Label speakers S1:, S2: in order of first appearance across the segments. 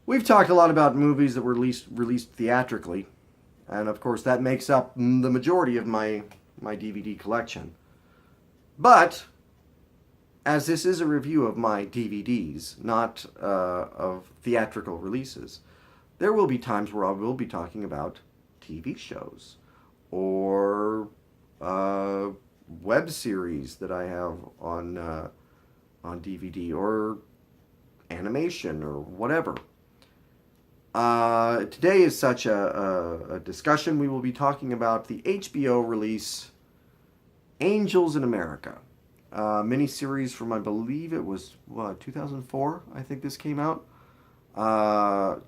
S1: We've talked a lot about movies that were released theatrically, and of course that makes up the majority of my DVD collection. But as this is a review of my DVDs, not of theatrical releases, there will be times where I will be talking about TV shows or web series that I have on DVD or animation or whatever. Today is such a discussion. We will be talking about the HBO release Angels in America, miniseries from, I believe it was 2004. I think this came out.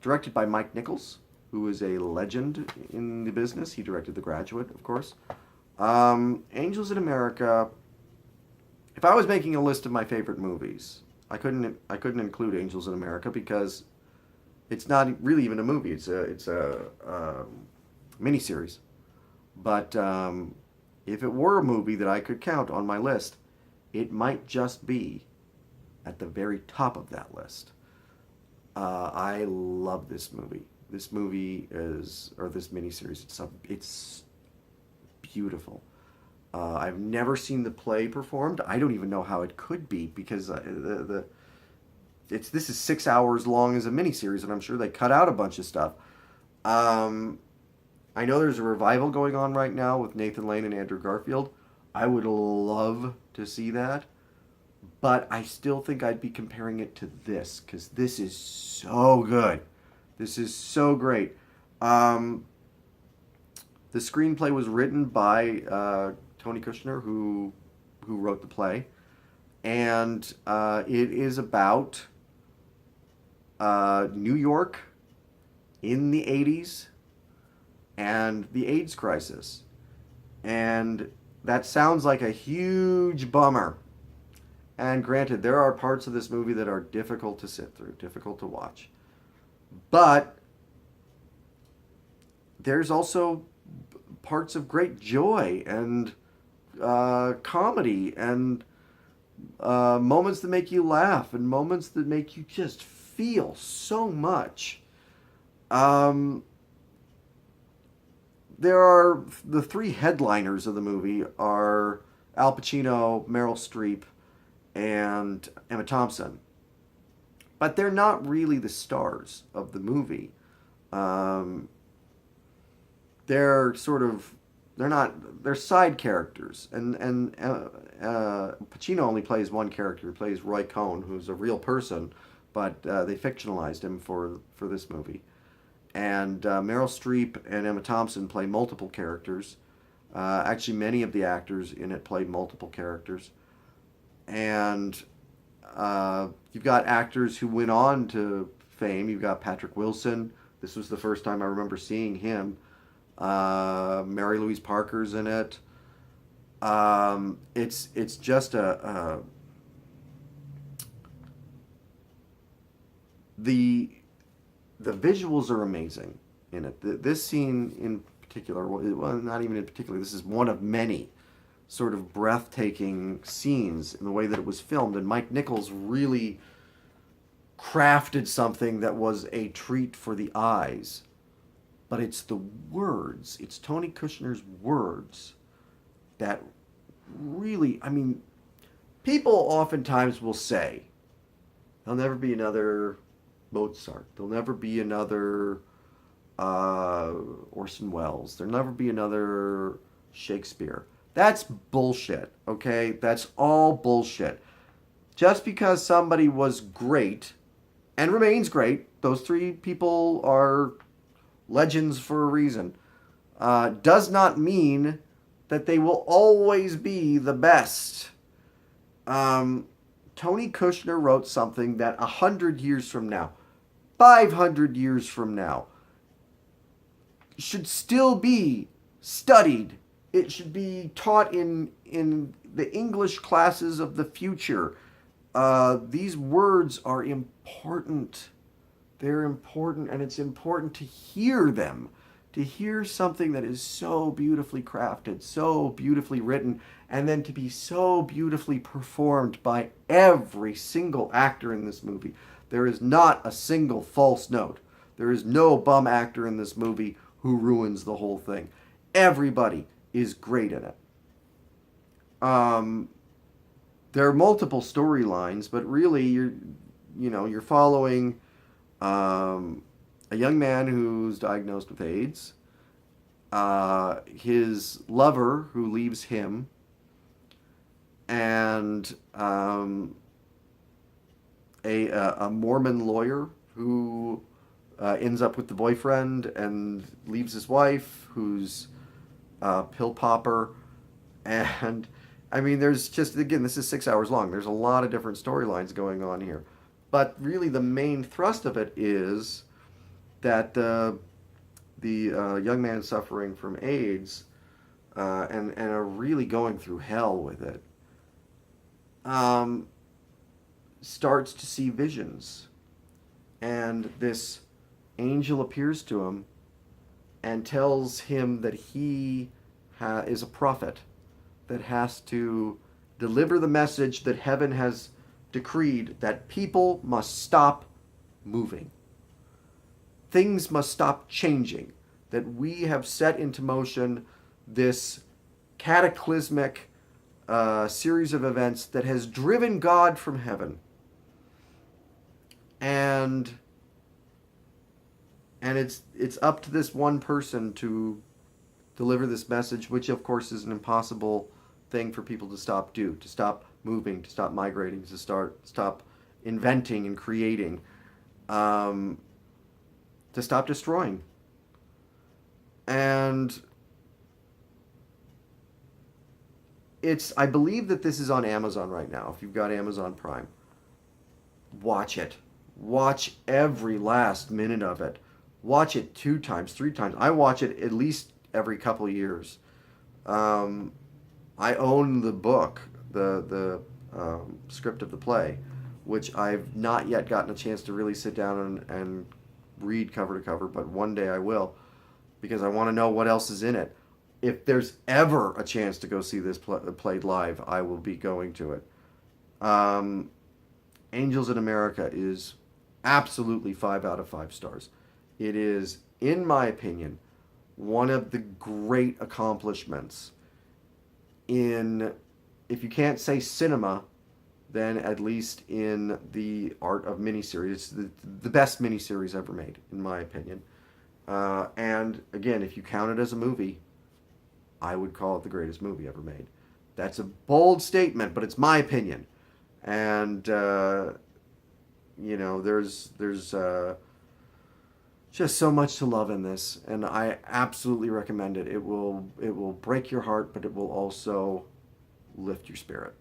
S1: Directed by Mike Nichols, who is a legend in the business. He directed The Graduate, of course. Angels in America. If I was making a list of my favorite movies, I couldn't include Angels in America because it's not really even a movie. It's a miniseries. But if it were a movie that I could count on my list, it might just be at the very top of that list. I love this movie. This movie or this miniseries. It's beautiful. I've never seen the play performed. I don't even know how it could be because this is 6 hours long as a miniseries, and I'm sure they cut out a bunch of stuff. I know there's a revival going on right now with Nathan Lane and Andrew Garfield. I would love to see that, but I still think I'd be comparing it to this because this is so good. This is so great. The screenplay was written by Tony Kushner, who wrote the play, and it is about New York in the 80s and the AIDS crisis. And that sounds like a huge bummer. And granted, there are parts of this movie that are difficult to sit through, difficult to watch. But there's also parts of great joy and comedy and moments that make you laugh and moments that make you just feel so much. There are the three headliners of the movie are Al Pacino, Meryl Streep, and Emma Thompson. But they're not really the stars of the movie. They're side characters, and Pacino only plays one character. He plays Roy Cohn, who's a real person, but they fictionalized him for this movie. And Meryl Streep and Emma Thompson play multiple characters. Actually, many of the actors in it play multiple characters. And you've got actors who went on to fame. You've got Patrick Wilson. This was the first time I remember seeing him. Mary Louise Parker's in it. It's just the visuals are amazing in it. This scene in particular, well, not even in particular, this is one of many sort of breathtaking scenes in the way that it was filmed. And Mike Nichols really crafted something that was a treat for the eyes. But it's the words, it's Tony Kushner's words that really, I mean, people oftentimes will say, there'll never be another Mozart, there'll never be another Orson Welles, there'll never be another Shakespeare. That's bullshit, okay? That's all bullshit. Just because somebody was great and remains great, those three people are legends for a reason, does not mean that they will always be the best. Tony Kushner wrote something that 100 years from now, 500 years from now, should still be studied. It should be taught in the English classes of the future. These words are important. They're important, and it's important to hear them, to hear something that is so beautifully crafted, so beautifully written, and then to be so beautifully performed by every single actor in this movie. There is not a single false note. There is no bum actor in this movie who ruins the whole thing. Everybody is great in it. There are multiple storylines, but really you're following a young man who's diagnosed with AIDS, his lover who leaves him, and a Mormon lawyer who ends up with the boyfriend and leaves his wife, who's a pill popper. And I mean, there's just, again, this is 6 hours long. There's a lot of different storylines going on here. But really, the main thrust of it is that the young man suffering from AIDS and are really going through hell with it, starts to see visions. And this angel appears to him and tells him that he is a prophet that has to deliver the message that heaven has decreed, that people must stop moving. Things must stop changing. That we have set into motion this cataclysmic series of events that has driven God from heaven. And it's up to this one person to deliver this message, which of course is an impossible thing for people to stop moving, to stop migrating, to stop inventing and creating, to stop destroying. And I believe that this is on Amazon right now. If you've got Amazon Prime, watch it. Watch every last minute of it. Watch it 2 times, 3 times. I watch it at least every couple of years. I own the book, the script of the play, which I've not yet gotten a chance to really sit down and read cover to cover, but one day I will, because I want to know what else is in it. If there's ever a chance to go see this played live, I will be going to it. Angels in America is absolutely 5 out of 5 stars. It is, in my opinion, one of the great accomplishments in, if you can't say cinema, then at least in the art of miniseries. It's the best miniseries ever made, in my opinion. And again, if you count it as a movie, I would call it the greatest movie ever made. That's a bold statement, but it's my opinion. And there's just so much to love in this, and I absolutely recommend it. It will break your heart, but it will also lift your spirit.